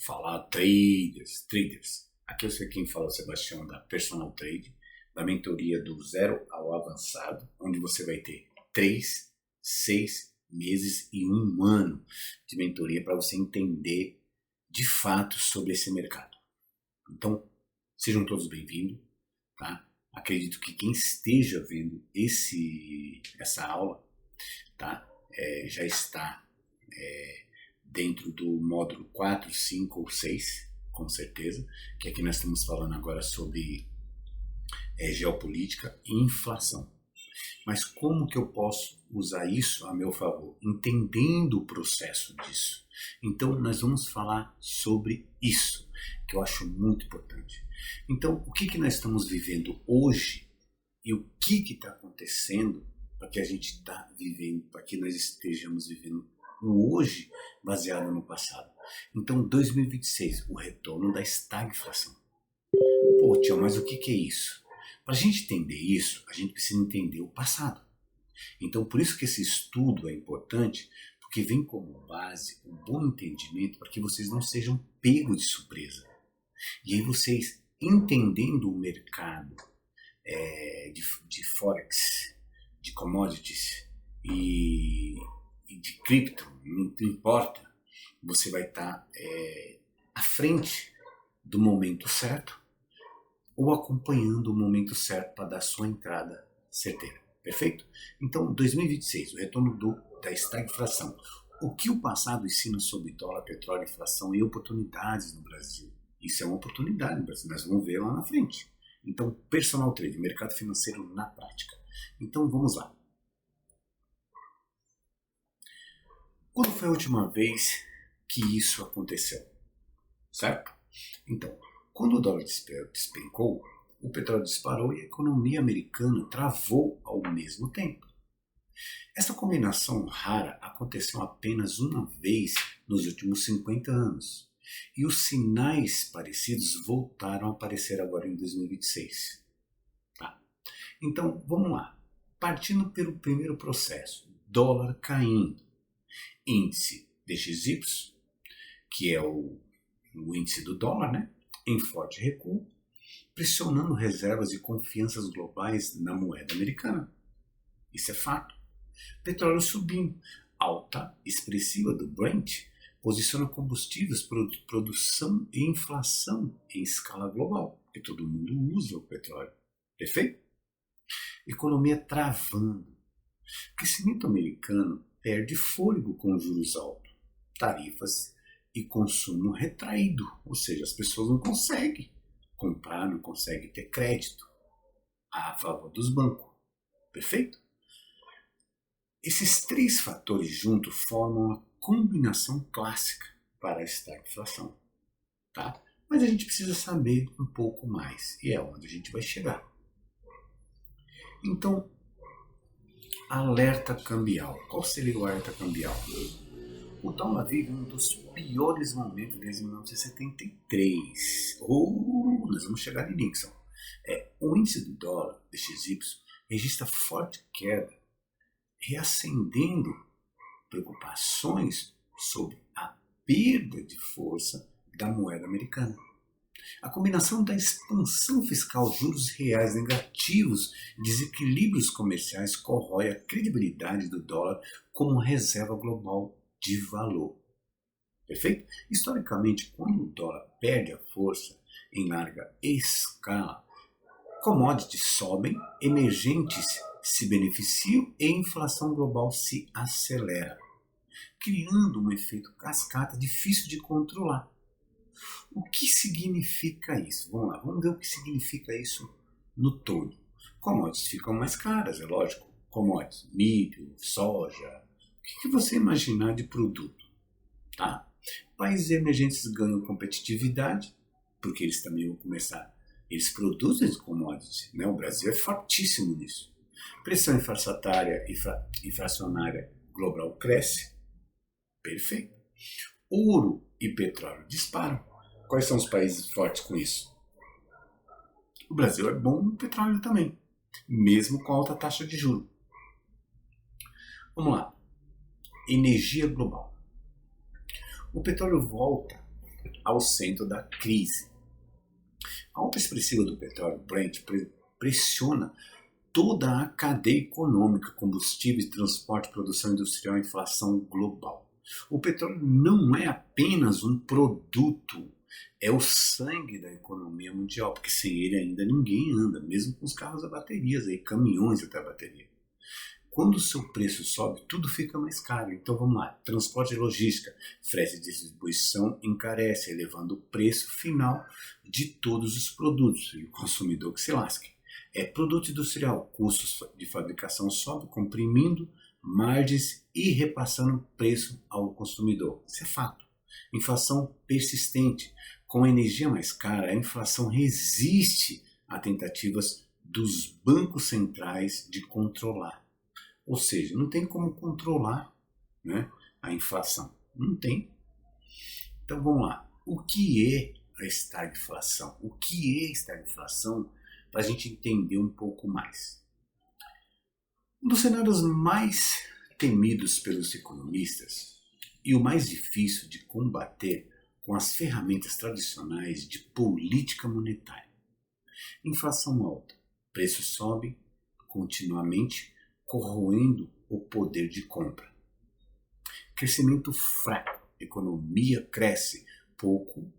Fala traders. Aqui eu sei quem fala é o Sebastião da Personal Trade, da mentoria do zero ao avançado, onde você vai ter 3, 6 meses e 1 ano de mentoria para você entender de fato sobre esse mercado. Então, sejam todos bem-vindos, tá? Acredito que quem esteja vendo essa aula, tá? Já está dentro do módulo 4, 5 ou 6, com certeza, que aqui nós estamos falando agora sobre geopolítica e inflação. Mas como que eu posso usar isso a meu favor? Entendendo o processo disso. Então nós vamos falar sobre isso, que eu acho muito importante. Então, o que nós estamos vivendo hoje e o que está acontecendo para que a gente está vivendo, para que nós estejamos vivendo o hoje baseado no passado. Então, 2026, o retorno da estagflação. Pô, Tião, mas o que é isso? Para a gente entender isso, a gente precisa entender o passado. Então, por isso que esse estudo é importante, porque vem como base um bom entendimento para que vocês não sejam pegos de surpresa. E aí vocês, entendendo o mercado de Forex, de commodities e de cripto, não importa, você vai estar à frente do momento certo ou acompanhando o momento certo para dar sua entrada certeira. Perfeito? Então, 2026, o retorno da estagflação. O que o passado ensina sobre dólar, petróleo, inflação e oportunidades no Brasil? Isso é uma oportunidade no Brasil, nós vamos ver lá na frente. Então, personal trade, mercado financeiro na prática. Então, vamos lá. Quando foi a última vez que isso aconteceu? Certo? Então, quando o dólar despencou, o petróleo disparou e a economia americana travou ao mesmo tempo. Essa combinação rara aconteceu apenas uma vez nos últimos 50 anos. E os sinais parecidos voltaram a aparecer agora em 2026. Tá? Então, vamos lá. Partindo pelo primeiro processo, dólar caindo. Índice DXY, que é o índice do dólar, né? Em forte recuo, pressionando reservas e confianças globais na moeda americana. Isso é fato. Petróleo subindo. Alta expressiva do Brent posiciona combustíveis, produção e inflação em escala global, porque todo mundo usa o petróleo. Perfeito? Economia travando. Crescimento americano perde fôlego com juros altos, tarifas e consumo retraído, ou seja, as pessoas não conseguem comprar, não conseguem ter crédito a favor dos bancos. Perfeito? Esses 3 fatores juntos formam a combinação clássica para a estagflação. Tá? Mas a gente precisa saber um pouco mais, e é onde a gente vai chegar. Então, alerta cambial. Qual seria o alerta cambial? O dólar vive um dos piores momentos desde 1973. Nós vamos chegar em Nixon. O índice do dólar, DXY, registra forte queda, reacendendo preocupações sobre a perda de força da moeda americana. A combinação da expansão fiscal, juros reais negativos e desequilíbrios comerciais corrói a credibilidade do dólar como reserva global de valor. Perfeito? Historicamente, quando o dólar perde a força em larga escala, commodities sobem, emergentes se beneficiam e a inflação global se acelera, criando um efeito cascata difícil de controlar. O que significa isso? Vamos lá, vamos ver o que significa isso no todo. Commodities ficam mais caras, é lógico. Commodities, milho, soja, o que você imaginar de produto. Tá? Países emergentes ganham competitividade, porque eles também vão começar, eles produzem commodities, né? O Brasil é fortíssimo nisso. Pressão inflacionária global cresce. Perfeito. Ouro e petróleo disparam. Quais são os países fortes com isso? O Brasil é bom no petróleo também, mesmo com alta taxa de juros. Vamos lá. Energia global. O petróleo volta ao centro da crise. A alta expressiva do petróleo Brent pressiona toda a cadeia econômica, combustíveis, transporte, produção industrial e inflação global. O petróleo não é apenas um produto, é o sangue da economia mundial, porque sem ele ainda ninguém anda, mesmo com os carros a baterias, aí, caminhões até a bateria. Quando o seu preço sobe, tudo fica mais caro. Então vamos lá, transporte e logística, frete de distribuição encarece, elevando o preço final de todos os produtos, e o consumidor que se lasque. Produto industrial, custos de fabricação sobem, comprimindo margens e repassando preço ao consumidor. Isso é fato. Inflação persistente. Com a energia mais cara, a inflação resiste a tentativas dos bancos centrais de controlar. Ou seja, não tem como controlar, né, a inflação. Não tem. Então vamos lá. O que é a estagflação? O que é estagflação? Para a gente entender um pouco mais. Um dos cenários mais temidos pelos economistas e o mais difícil de combater com as ferramentas tradicionais de política monetária. Inflação alta, preços sobem continuamente, corroendo o poder de compra. Crescimento fraco, economia cresce pouco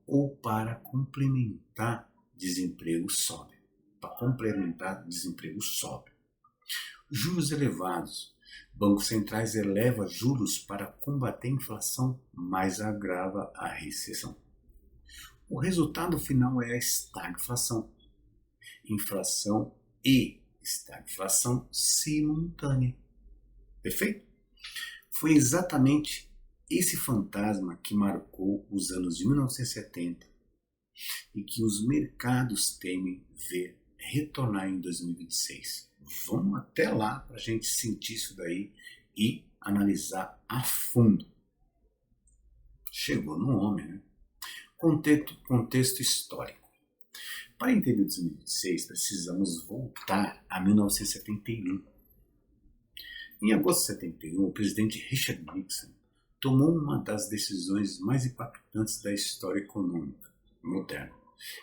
ou para complementar desemprego sobe. Juros elevados. Bancos centrais elevam juros para combater a inflação, mas agrava a recessão. O resultado final é a estagflação. Inflação e estagflação simultânea. Perfeito? Foi exatamente esse fantasma que marcou os anos de 1970 e que os mercados temem ver retornar em 2026. Vamos até lá para a gente sentir isso daí e analisar a fundo. Chegou no homem, né? Contexto histórico. Para entender 2026, precisamos voltar a 1971. Em agosto de 71, o presidente Richard Nixon tomou uma das decisões mais impactantes da história econômica moderna.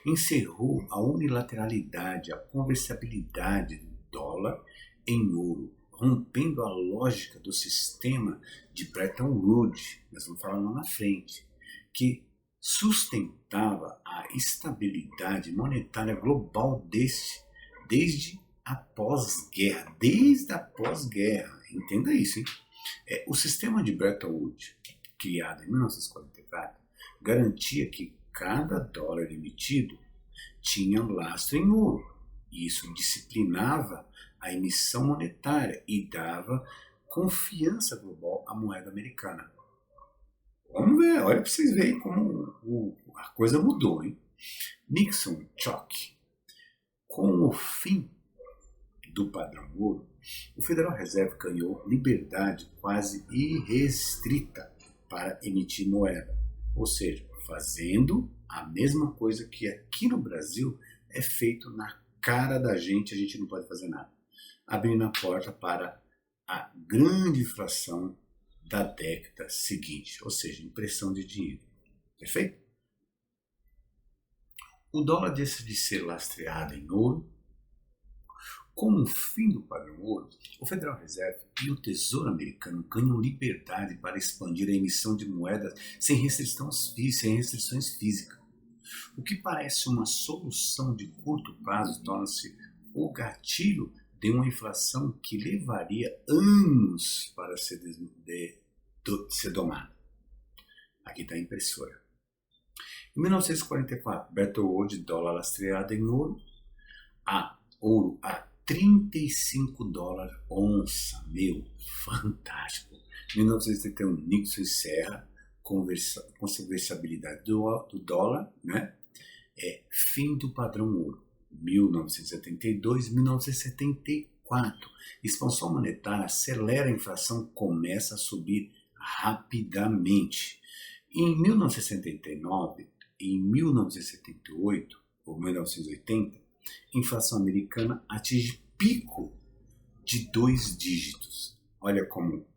Encerrou a unilateralidade, a conversibilidade do dólar em ouro, rompendo a lógica do sistema de Bretton Woods, nós vamos falar lá na frente, que sustentava a estabilidade monetária global desde a pós-guerra. Entenda isso, hein? O sistema de Bretton Woods, criado em 1944, garantia que cada dólar emitido tinha lastro em ouro. Isso disciplinava a emissão monetária e dava confiança global à moeda americana. Vamos ver, olha para vocês verem como a coisa mudou, hein? Nixon choque. Com o fim do padrão ouro, o Federal Reserve ganhou liberdade quase irrestrita para emitir moeda, ou seja, fazendo a mesma coisa que aqui no Brasil é feito na cara da gente, a gente não pode fazer nada, abrindo a porta para a grande inflação da década seguinte, ou seja, impressão de dinheiro. Perfeito? O dólar deixa de ser lastreado em ouro. Com o fim do padrão ouro, o Federal Reserve e o Tesouro Americano ganham liberdade para expandir a emissão de moedas sem restrições físicas. O que parece uma solução de curto prazo torna-se o gatilho de uma inflação que levaria anos para ser domada. Aqui está a impressora. Em 1944, Bretton Woods, dólar lastreado em ouro a 35 dólares onça. Meu, fantástico. 1971, Nixon encerra conversibilidade do dólar, né? Fim do padrão ouro. 1972, 1974. Expansão monetária acelera a inflação, começa a subir rapidamente. Em 1979 e em 1978 ou 1980, a inflação americana atinge pico de 2 dígitos. Olha como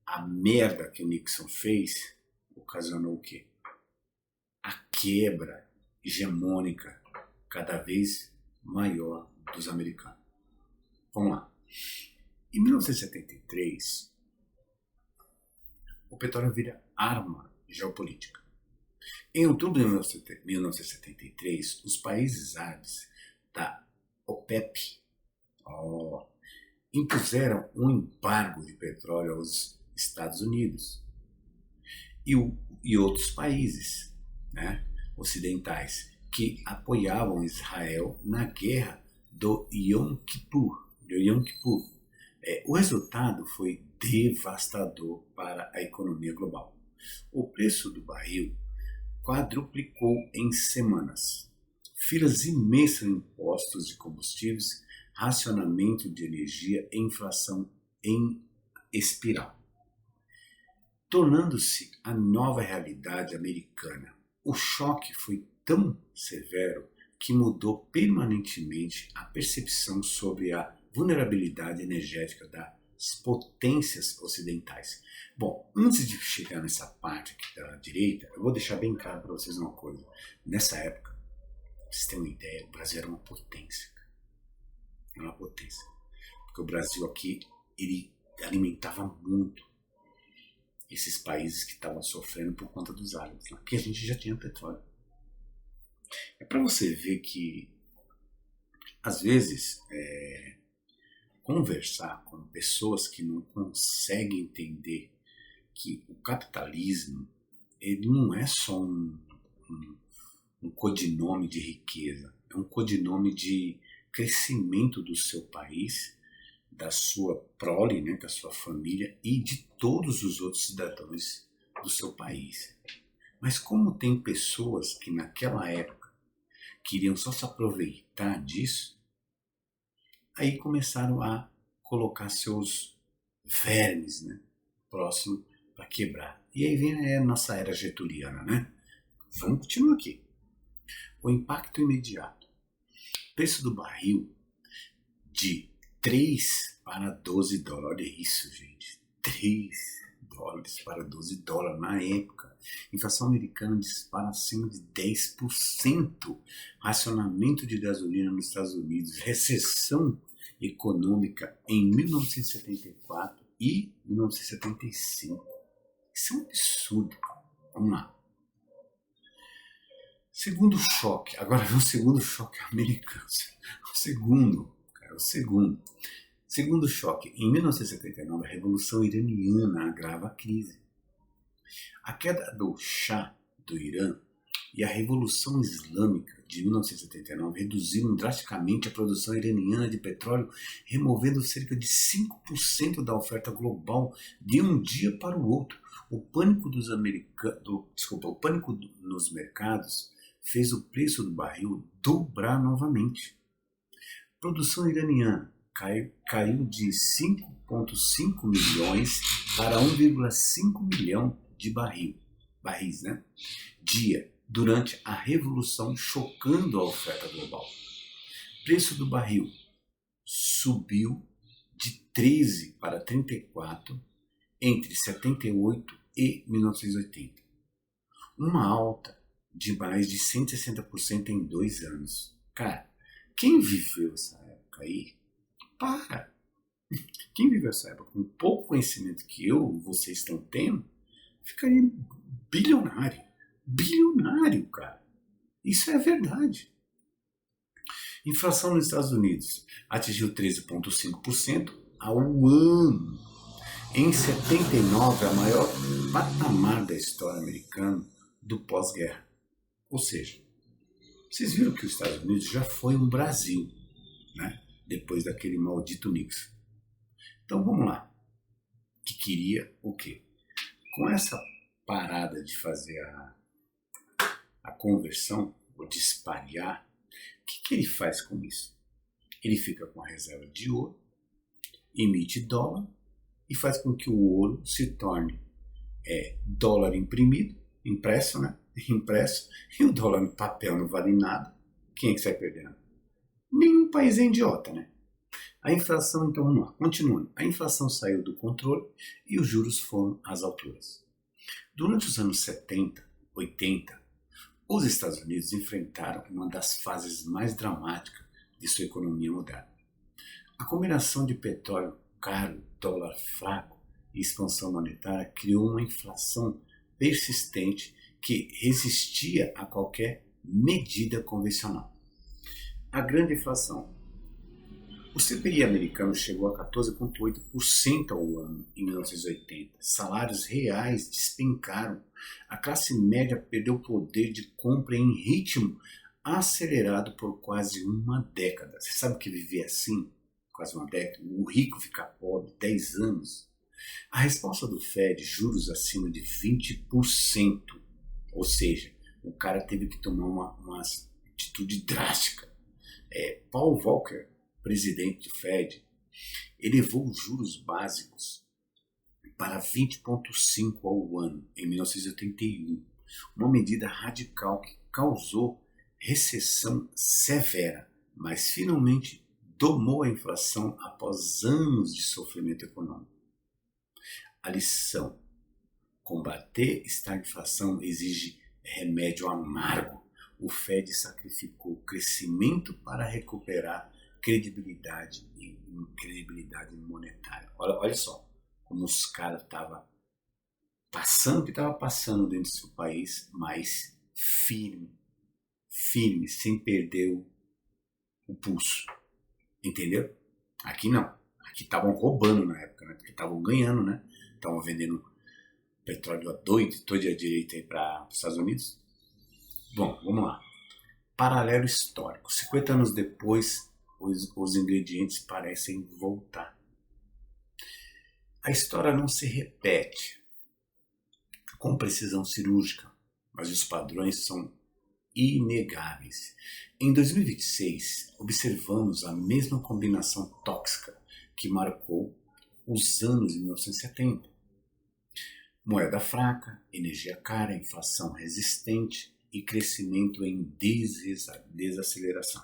a merda que o Nixon fez ocasionou o quê? A quebra hegemônica cada vez maior dos americanos. Vamos lá. Em 1973, o petróleo vira arma geopolítica. Em outubro de 1973, os países árabes da OPEP impuseram um embargo de petróleo aos Estados Unidos e outros países, né, ocidentais que apoiavam Israel na guerra do Yom Kippur. O resultado foi devastador para a economia global. O preço do barril quadruplicou em semanas. Filas imensas em postos de combustíveis, racionamento de energia e inflação em espiral. Tornando-se a nova realidade americana. O choque foi tão severo que mudou permanentemente a percepção sobre a vulnerabilidade energética das potências ocidentais. Bom, antes de chegar nessa parte aqui da direita, eu vou deixar bem claro para vocês uma coisa. Nessa época, pra vocês terem uma ideia, o Brasil era uma potência. Era uma potência. Porque o Brasil aqui, ele alimentava muito esses países que estavam sofrendo por conta dos árabes, né? Porque a gente já tinha petróleo. É para você ver que, às vezes, conversar com pessoas que não conseguem entender que o capitalismo ele não é só um codinome de riqueza, é um codinome de crescimento do seu país, da sua prole, né, da sua família e de todos os outros cidadãos do seu país. Mas como tem pessoas que naquela época queriam só se aproveitar disso, aí começaram a colocar seus vermes, né, próximo para quebrar. E aí vem a nossa era getuliana, né? Vamos continuar aqui. O impacto imediato. O preço do barril de 3 para 12 dólares. Olha isso, gente. 3 dólares para 12 dólares na época. Inflação americana dispara acima de 10%. Racionamento de gasolina nos Estados Unidos. Recessão econômica em 1974 e 1975. Isso é um absurdo. Vamos lá. Segundo choque. Agora vem o segundo choque americano. O segundo choque. Em 1979, a Revolução Iraniana agrava a crise. A queda do Shah do Irã e a Revolução Islâmica de 1979 reduziram drasticamente a produção iraniana de petróleo, removendo cerca de 5% da oferta global de um dia para o outro. O pânico nos mercados fez o preço do barril dobrar novamente. A produção iraniana caiu de 5,5 milhões para 1,5 milhão de barris, né, dia, durante a revolução, chocando a oferta global. O preço do barril subiu de 13 para 34 entre 78 e 1980. Uma alta de mais de 160% em 2 anos. Cara, quem viveu essa época aí, quem viveu essa época com pouco conhecimento que vocês estão tendo, ficaria bilionário. Bilionário, cara. Isso é verdade. Inflação nos Estados Unidos atingiu 13,5% ao ano. Em 79, a maior patamar da história americana do pós-guerra. Ou seja, vocês viram que os Estados Unidos já foi um Brasil, né? Depois daquele maldito Nixon. Então vamos lá. Que queria o quê? Com essa parada de fazer a conversão, ou de espalhar, o que ele faz com isso? Ele fica com a reserva de ouro, emite dólar e faz com que o ouro se torne dólar impresso, né? Impresso, e o dólar no papel não vale nada. Quem é que sai perdendo? Nenhum país é idiota, né? A inflação, então vamos lá, continuando. A inflação saiu do controle e os juros foram às alturas. Durante os anos 70, 80, os Estados Unidos enfrentaram uma das fases mais dramáticas de sua economia moderna. A combinação de petróleo caro, dólar fraco e expansão monetária criou uma inflação persistente que resistia a qualquer medida convencional. A grande inflação. O CPI americano chegou a 14,8% ao ano em 1980. Salários reais despencaram. A classe média perdeu poder de compra em ritmo acelerado por quase uma década. Você sabe que viver assim, quase uma década, o rico ficar pobre 10 anos? A resposta do Fed, juros acima de 20%. Ou seja, o cara teve que tomar uma atitude drástica. Paul Volcker, presidente do Fed, elevou os juros básicos para 20,5% ao ano em 1981, uma medida radical que causou recessão severa, mas finalmente domou a inflação após anos de sofrimento econômico. A lição: combater estagflação exige remédio amargo. O Fed sacrificou crescimento para recuperar credibilidade monetária. Olha só como os caras estavam passando o que estava passando dentro do seu país, mas firme, sem perder o pulso. Entendeu? Aqui não. Aqui estavam roubando na época, né? Porque estavam ganhando, né? Estavam vendendo petróleo a doido, toda a direita aí para os Estados Unidos. Bom, vamos lá. Paralelo histórico. 50 anos depois, os ingredientes parecem voltar. A história não se repete com precisão cirúrgica, mas os padrões são inegáveis. Em 2026, observamos a mesma combinação tóxica que marcou os anos de 1970. Moeda fraca, energia cara, inflação resistente e crescimento em desaceleração.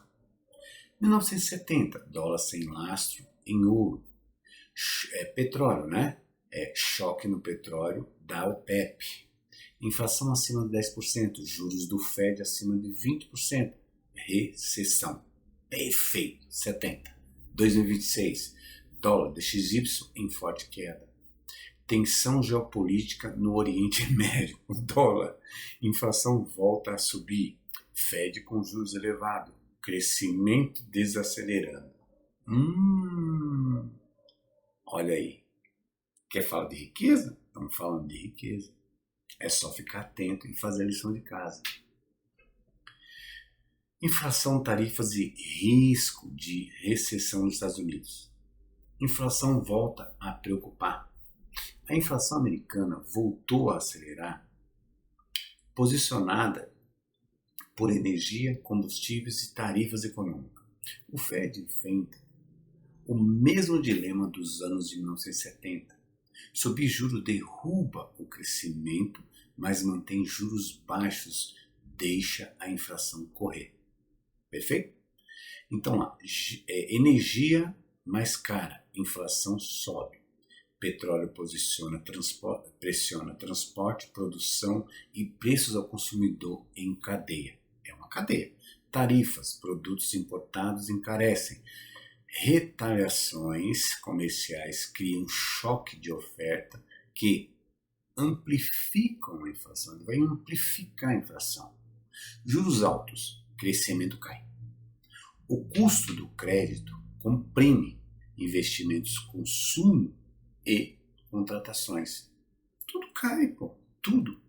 1970, dólar sem lastro em ouro. Petróleo, né? Choque no petróleo da OPEP. Inflação acima de 10%, juros do Fed acima de 20%. Recessão. Perfeito. 70. 2026, dólar DXY em forte queda. Tensão geopolítica no Oriente Médio. O dólar. Inflação volta a subir. Fed com juros elevados. Crescimento desacelerando. Olha aí. Quer falar de riqueza? Estamos falando de riqueza. É só ficar atento e fazer a lição de casa. Inflação, tarifas e risco de recessão nos Estados Unidos. Inflação volta a preocupar. A inflação americana voltou a acelerar, posicionada por energia, combustíveis e tarifas econômicas. O Fed enfrenta o mesmo dilema dos anos de 1970. Subir juros derruba o crescimento, mas mantém juros baixos, deixa a inflação correr. Perfeito? Então lá, energia mais cara, inflação sobe. Petróleo pressiona transporte, produção e preços ao consumidor em cadeia. É uma cadeia. Tarifas, produtos importados encarecem. Retaliações comerciais criam choque de oferta que amplificam a inflação. Ele vai amplificar a inflação. Juros altos, crescimento cai. O custo do crédito comprime investimentos, consumo e contratações. Tudo cai, tudo.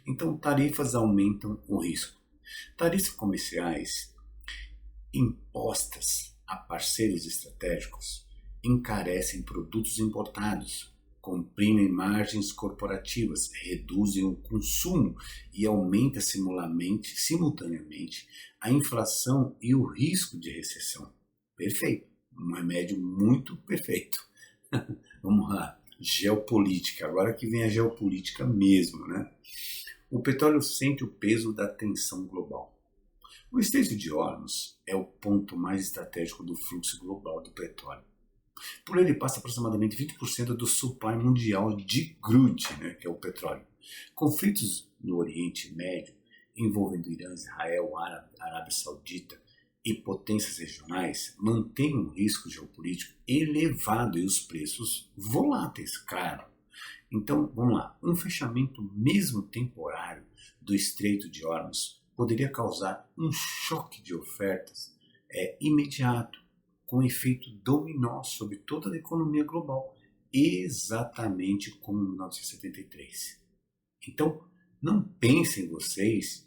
Então, tarifas aumentam o risco. Tarifas comerciais impostas a parceiros estratégicos encarecem produtos importados, comprimem margens corporativas, reduzem o consumo e aumenta simultaneamente a inflação e o risco de recessão. Perfeito. Um remédio muito perfeito. Vamos lá. Geopolítica. Agora que vem a geopolítica mesmo, né? O petróleo sente o peso da tensão global. O Estreito de Hormuz é o ponto mais estratégico do fluxo global do petróleo. Por ele passa aproximadamente 20% do supply mundial de crude, né, que é o petróleo. Conflitos no Oriente Médio, envolvendo Irã, Israel, Arábia Saudita e potências regionais, mantêm um risco geopolítico elevado e os preços voláteis, claro. Então, vamos lá, um fechamento mesmo temporário do Estreito de Hormuz poderia causar um choque de ofertas imediato, com efeito dominó sobre toda a economia global, exatamente como em 1973. Então, não pensem vocês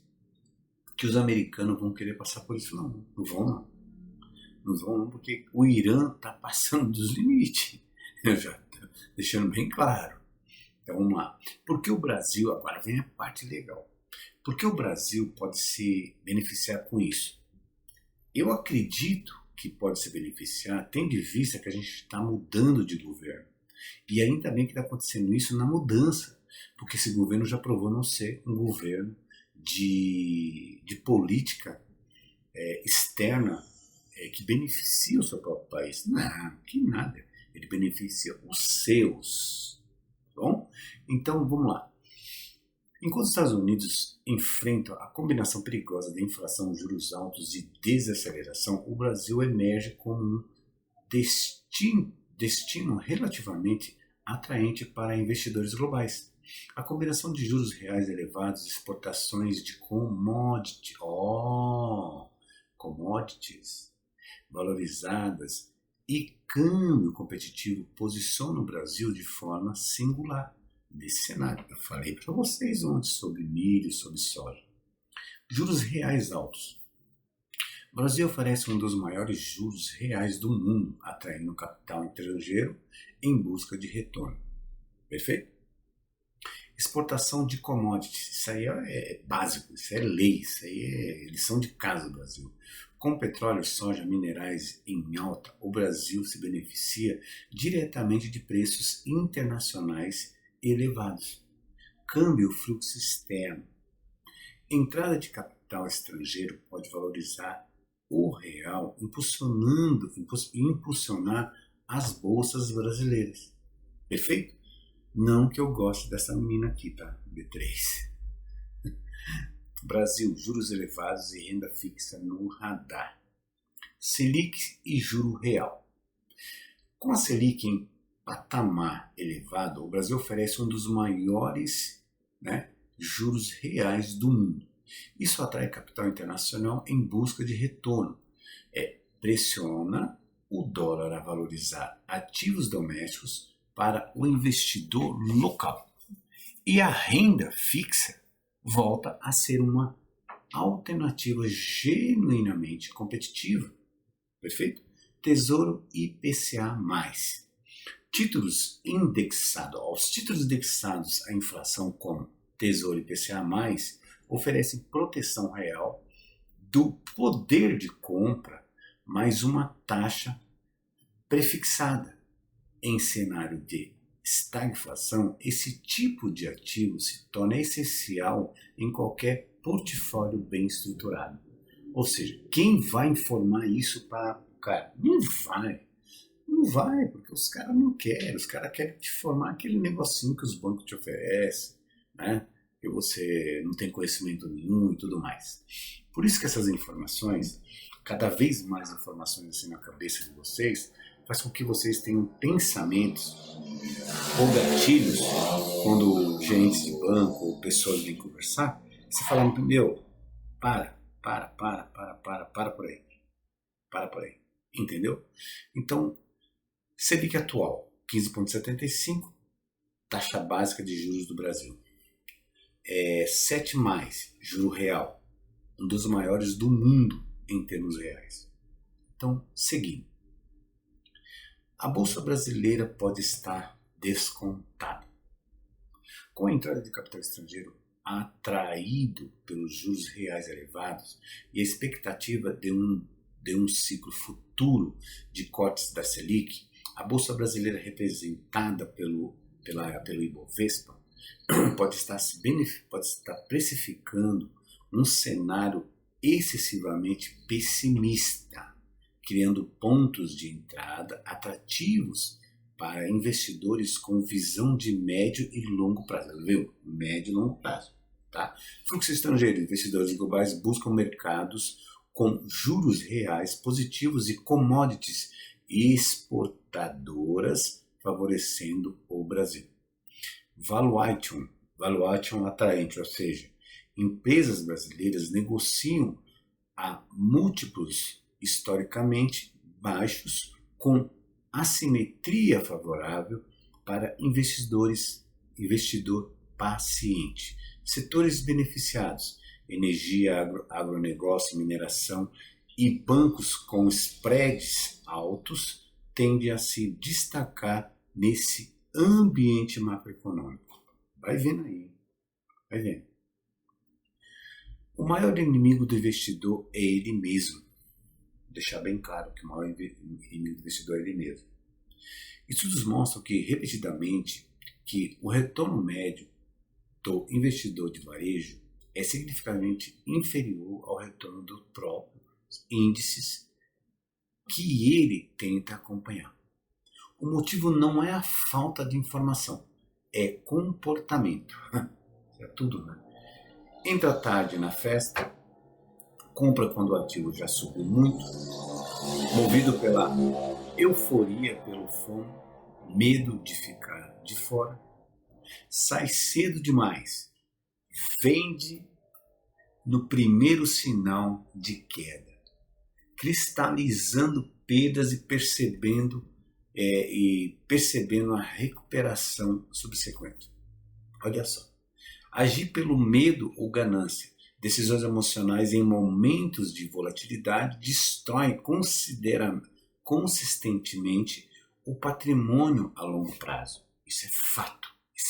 que os americanos vão querer passar por isso, não. Não vão, não. Não vão, não, porque o Irã está passando dos limites. Eu já estou deixando bem claro. Então, vamos lá. Porque o Brasil, agora vem a parte legal. Porque o Brasil pode se beneficiar com isso? Eu acredito que pode se beneficiar, tendo em vista que a gente está mudando de governo. E ainda bem que está acontecendo isso na mudança, porque esse governo já provou não ser um governo de política externa que beneficia o seu próprio país. Não, que nada. Ele beneficia os seus. Tá bom? Então, vamos lá. Enquanto os Estados Unidos enfrentam a combinação perigosa de inflação, juros altos e desaceleração, o Brasil emerge como um destino relativamente atraente para investidores globais. A combinação de juros reais elevados, exportações de commodities valorizadas e câmbio competitivo posiciona o Brasil de forma singular nesse cenário. Eu falei para vocês ontem sobre milho, sobre soja. Juros reais altos. O Brasil oferece um dos maiores juros reais do mundo, atraindo capital estrangeiro em busca de retorno. Perfeito? Exportação de commodities. Isso aí é básico, isso é lei, isso aí é lição de casa do Brasil. Com petróleo, soja, minerais em alta, o Brasil se beneficia diretamente de preços internacionais elevados. Câmbio, fluxo externo. Entrada de capital estrangeiro pode valorizar o real, impulsionar as bolsas brasileiras. Perfeito? Não que eu goste dessa menina aqui, tá? B3. Brasil, juros elevados e renda fixa no radar. Selic e juro real. Com a Selic em patamar elevado, o Brasil oferece um dos maiores juros reais do mundo. Isso atrai capital internacional em busca de retorno. Pressiona o dólar a valorizar ativos domésticos para o investidor local. E a renda fixa volta a ser uma alternativa genuinamente competitiva. Perfeito? Tesouro IPCA+. Títulos indexados. Os títulos indexados à inflação como Tesouro IPCA+, oferecem proteção real do poder de compra mais uma taxa prefixada. Em cenário de estagflação, esse tipo de ativo se torna essencial em qualquer portfólio bem estruturado. Ou seja, quem vai informar isso para o cara? Não vai. Não vai, porque os caras não querem. Os caras querem te formar aquele negocinho que os bancos te oferecem, né? Que você não tem conhecimento nenhum e tudo mais. Por isso que essas informações, cada vez mais informações assim na cabeça de vocês, faz com que vocês tenham pensamentos ou gatilhos quando gerentes de banco ou pessoas vêm conversar, você fala, meu, para por aí. Para por aí. Entendeu? Então, Selic atual, 15,75, taxa básica de juros do Brasil. 7+, juro real, um dos maiores do mundo em termos reais. Então, seguindo. A Bolsa Brasileira pode estar descontada. Com a entrada de capital estrangeiro atraído pelos juros reais elevados e a expectativa de um ciclo futuro de cortes da Selic, a Bolsa Brasileira representada pelo Ibovespa pode estar precificando um cenário excessivamente pessimista, criando pontos de entrada atrativos para investidores com visão de médio e longo prazo. Viu? Médio e longo prazo. Tá? Fluxo estrangeiro. Investidores globais buscam mercados com juros reais positivos e commodities exportadoras, favorecendo o Brasil. Valuation atraente, ou seja, empresas brasileiras negociam a múltiplos historicamente baixos com assimetria favorável para investidor paciente. Setores beneficiados: energia, agronegócio, mineração e bancos com spreads altos tendem a se destacar nesse ambiente macroeconômico. Vai vendo aí, vai vendo. O maior inimigo do investidor é ele mesmo. Vou deixar bem claro que o maior inimigo do investidor é ele mesmo. Estudos mostram que, repetidamente, que o retorno médio do investidor de varejo é significativamente inferior ao retorno dos próprios índices que ele tenta acompanhar. O motivo não é a falta de informação, é comportamento. É tudo, né? Entra tarde na festa, compra quando o ativo já subiu muito, movido pela euforia, pelo FOMO, medo de ficar de fora, sai cedo demais, vende no primeiro sinal de queda, cristalizando perdas e percebendo a recuperação subsequente. Olha só. Agir pelo medo ou ganância, decisões emocionais em momentos de volatilidade destroem consistentemente o patrimônio a longo prazo. Isso é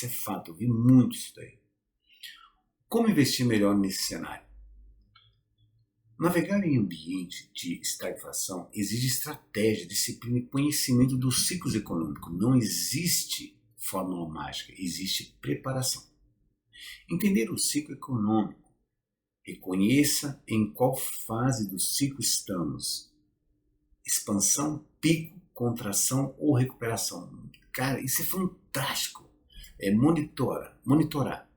fato, eu vi muito isso daí. Como investir melhor nesse cenário? Navegar em ambiente de estagflação exige estratégia, disciplina e conhecimento dos ciclos econômicos. Não existe fórmula mágica, existe preparação. Entender o ciclo econômico. Reconheça em qual fase do ciclo estamos. Expansão, pico, contração ou recuperação. Cara, isso é fantástico. Monitorar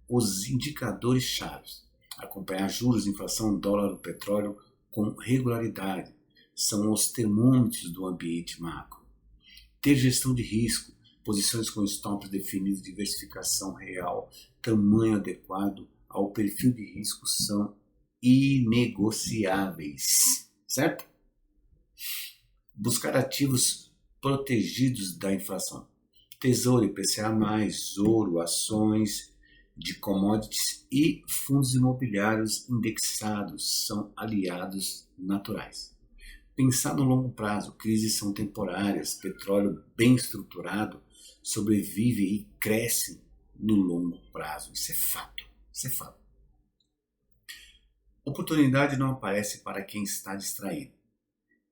os indicadores chaves. Acompanhar juros, inflação, dólar, petróleo com regularidade. São os termômetros do ambiente macro. Ter gestão de risco. Posições com stops definidos, diversificação real, tamanho adequado ao perfil de risco são inegociáveis, certo? Buscar ativos protegidos da inflação. Tesouro, IPCA+, ouro, ações de commodities e fundos imobiliários indexados são aliados naturais. Pensar no longo prazo, crises são temporárias, petróleo bem estruturado sobrevive e cresce no longo prazo. Isso é fato. Oportunidade não aparece para quem está distraído.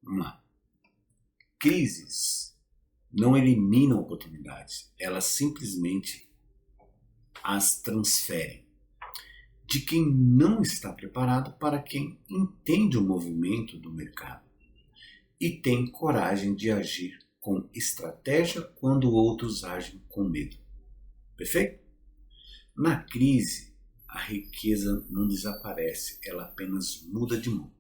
Vamos lá. Crises não eliminam oportunidades, elas simplesmente as transferem. De quem não está preparado para quem entende o movimento do mercado e tem coragem de agir com estratégia quando outros agem com medo. Perfeito? Na crise, a riqueza não desaparece, ela apenas muda de mão.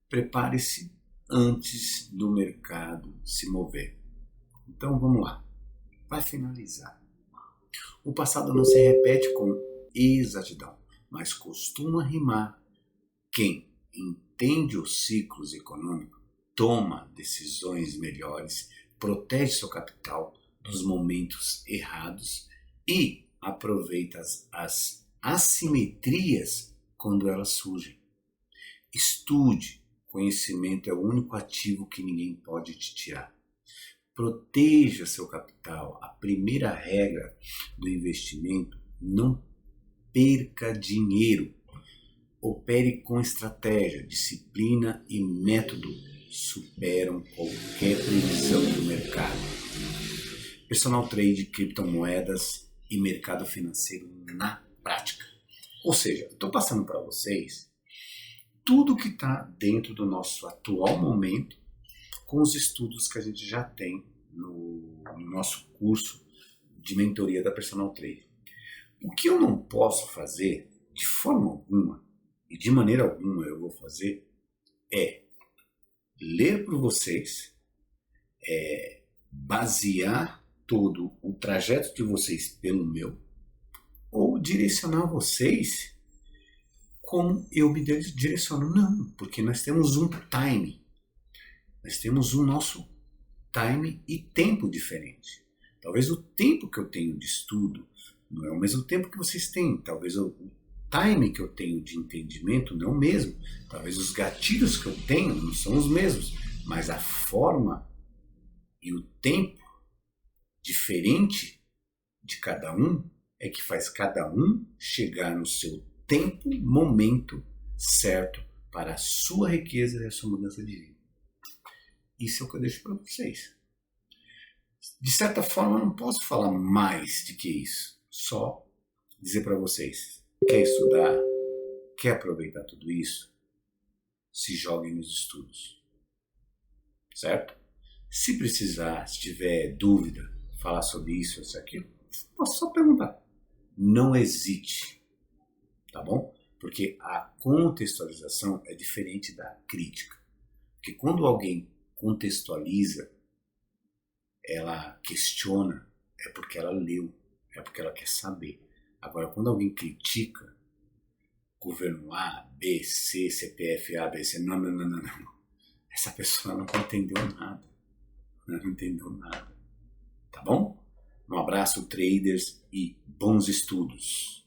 Prepare-se antes do mercado se mover. Então vamos lá. Para finalizar, o passado não se repete com exatidão, mas costuma rimar. Quem entende os ciclos econômicos toma decisões melhores, protege seu capital dos momentos errados e aproveita as assimetrias quando elas surgem. Estude, conhecimento é o único ativo que ninguém pode te tirar. Proteja seu capital. A primeira regra do investimento: não perca dinheiro. Opere com estratégia, disciplina e método. Superam qualquer previsão do mercado. Personal trade, criptomoedas e mercado financeiro na prática. Ou seja, estou passando para vocês tudo que está dentro do nosso atual momento, com os estudos que a gente já tem no nosso curso de mentoria da Personal Trade. O que eu não posso fazer, de forma alguma, e de maneira alguma eu vou fazer, é ler para vocês, basear todo o trajeto de vocês pelo meu, ou direcionar vocês como eu me direciono. Não, porque nós temos um time. Nós temos o nosso time e tempo diferente. Talvez o tempo que eu tenho de estudo não é o mesmo tempo que vocês têm. Talvez o time que eu tenho de entendimento não é o mesmo. Talvez os gatilhos que eu tenho não são os mesmos. Mas a forma e o tempo diferente de cada um é que faz cada um chegar no seu tempo, momento certo para a sua riqueza e a sua mudança de vida. Isso é o que eu deixo para vocês. De certa forma, eu não posso falar mais do que isso. Só dizer para vocês, quer estudar, quer aproveitar tudo isso, se joguem nos estudos. Certo? Se precisar, se tiver dúvida, falar sobre isso ou aquilo, posso só perguntar. Não hesite, tá bom? Porque a contextualização é diferente da crítica. Porque quando alguém contextualiza, ela questiona, é porque ela leu, é porque ela quer saber. Agora, quando alguém critica, governo A, B, C, CPF, A, B, C, não. Essa pessoa não entendeu nada. Não entendeu nada. Tá bom? Um abraço, traders, e bons estudos.